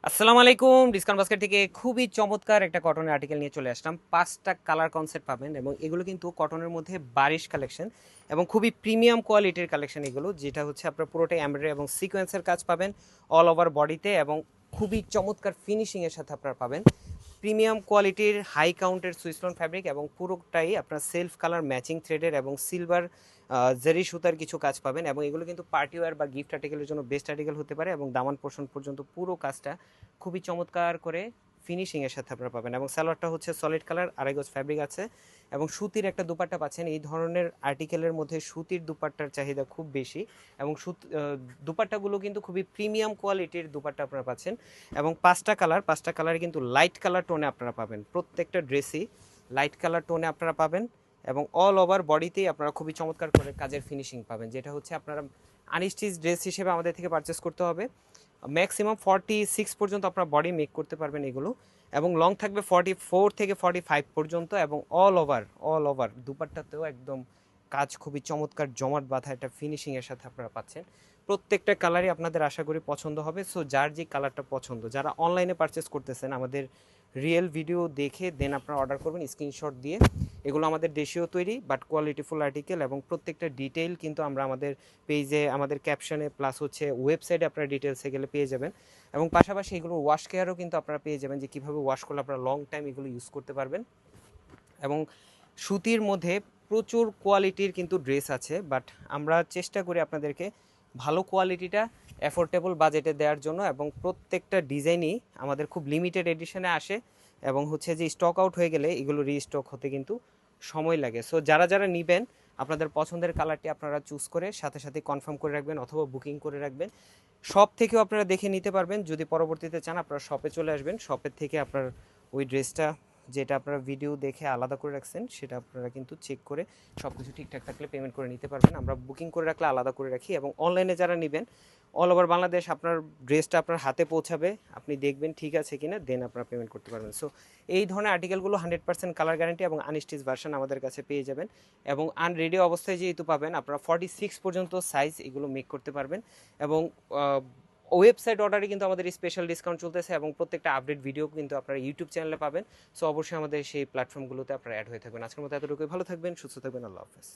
আসসালামু আলাইকুম। Discount basket থেকে খুবই চমৎকার একটা কটনের আর্টিকেল নিয়ে চলে আসলাম। ৫টা কালার কনসেপ্ট পাবেন এবং এগুলো কিন্তু কটনের মধ্যে বারিশ কালেকশন এবং খুবই প্রিমিয়াম কোয়ালিটির কালেকশন এগুলো, যেটা হচ্ছে আপনার পুরোটাই এমব্রয়ডারি এবং সিকোয়েন্সের কাজ পাবেন অল ওভার বডিতে এবং খুবই চমৎকার ফিনিশিংয়ের সাথে আপনারা পাবেন। প্রিমিয়াম কোয়ালিটির হাই কাউন্টের সুইসলন ফ্যাব্রিক এবং পুরোটাই আপনার সেলফ কালার ম্যাচিং থ্রেডের এবং সিলভার জেরি সুতার কিছু কাজ পাবেন এবং এগুলো কিন্তু পার্টি ওয়্যার বা গিফট আর্টিকেলের জন্য বেস্ট আর্টিকেল হতে পারে এবং দামান পোর্শন পর্যন্ত পুরো কাজটা খুবই চমৎকার করে ফিনিশিংয়ের সাথে আপনারা পাবেন এবং সালোয়ারটা হচ্ছে সলিড কালার, আড়াই গজ ফ্যাব্রিক আছে এবং সুতির একটা দুপাট্টা পাচ্ছেন। এই ধরনের আর্টিকেলের মধ্যে সুতির দুপাট্টার চাহিদা খুব বেশি এবং দুপাট্টাগুলো কিন্তু খুবই প্রিমিয়াম কোয়ালিটির দুপাট্টা আপনারা পাচ্ছেন এবং 5টা কালার কিন্তু লাইট কালার টোনে আপনারা পাবেন। প্রত্যেকটা ড্রেসই লাইট কালার টোনে আপনারা পাবেন এবং অল ওভার বডিতেই আপনারা খুবই চমৎকার করে কাজের ফিনিশিং পাবেন, যেটা হচ্ছে আপনারা আনস্টিচ ড্রেস হিসেবে আমাদের থেকে পারচেস করতে হবে। ম্যাক্সিমাম 46 পর্যন্ত আপনার বডি মেক করতে পারবেন এগুলো এবং লং থাকবে 44 থেকে 45 পর্যন্ত এবং অল ওভার দুপাট্টাতেও একদম কাজ খুবই চমৎকার জমাট বাঁধা একটা ফিনিশিংয়ের সাথে আপনারা পাচ্ছেন। প্রত্যেকটা কালারই আপনাদের আশা করি পছন্দ হবে। সো যার যে কালারটা পছন্দ, যারা অনলাইনে পারচেস করতেছেন আমাদের রিয়েল ভিডিও দেখে দেন আপনারা অর্ডার করবেন স্ক্রিনশট দিয়ে। এগুলো আমাদের দেশীয় তৈরি বাট কোয়ালিটিফুল আর্টিকেল এবং প্রত্যেকটা ডিটেইল কিন্তু আমরা আমাদের পেজে, আমাদের ক্যাপশনে প্লাস হচ্ছে ওয়েবসাইটে আপনারা ডিটেলসে গেলে পেয়ে যাবেন এবং পাশাপাশি এগুলো ওয়াশ কেয়ারও কিন্তু আপনারা পেয়ে যাবেন, যে কীভাবে ওয়াশ করলে আপনারা লং টাইম এগুলো ইউজ করতে পারবেন। এবং সুতির মধ্যে প্রচুর কোয়ালিটির কিন্তু ড্রেস আছে, বাট আমরা চেষ্টা করি আপনাদেরকে ভালো কোয়ালিটিটা অ্যাফোর্ডেবল বাজেটে দেওয়ার জন্য এবং প্রত্যেকটা ডিজাইনই আমাদের খুব লিমিটেড এডিশনে আসে এবং হচ্ছে যে স্টক আউট হয়ে গেলে এগুলো রিস্টক হতে কিন্তু সময় লাগে। সো যারা যারা নেবেন আপনাদের পছন্দের কালারটি আপনারা চুজ করে সাথে সাথে কনফার্ম করে রাখবেন অথবা বুকিং করে রাখবেন। শপ থেকেও আপনারা দেখে নিতে পারবেন, যদি পরবর্তীতে চান আপনারা শপে চলে আসবেন, শপের থেকে আপনার ওই ড্রেসটা যেটা আপনারা ভিডিও দেখে আলাদা করে রাখছেন সেটা আপনারা কিন্তু চেক করে সব কিছু ঠিকঠাক থাকলে পেমেন্ট করে নিতে পারবেন। আমরা বুকিং করে রাখলে আলাদা করে রাখি এবং অনলাইনে যারা নেবেন অল ওভার বাংলাদেশ আপনার ড্রেসটা আপনার হাতে পৌঁছাবে, আপনি দেখবেন ঠিক আছে কিনা, দেন আপনারা পেমেন্ট করতে পারবেন। সো এই ধরনের আর্টিকেলগুলো 100% কালার গ্যারান্টি এবং আনস্টিচ ভার্সন আমাদের কাছে পেয়ে যাবেন এবং আনরেডি অবস্থায় যেহেতু পাবেন আপনারা 46 পর্যন্ত সাইজ এগুলো মেক করতে পারবেন এবং ওয়েবসাইট অর্ডারে কিন্তু আমাদের স্পেশাল ডিসকাউন্ট চলতেছে এবং প্রত্যেকটা আপডেট ভিডিও কিন্তু আপনারা ইউটিউব চ্যানেলে পাবেন। সো অবশ্যই আমাদের সেই প্ল্যাটফর্মগুলোতে আপনারা অ্যাড হয়ে থাকবেন। আজকের মতো এতটুকুই, ভালো থাকবেন, সুস্থ থাকবেন, আল্লাহ হাফেজ।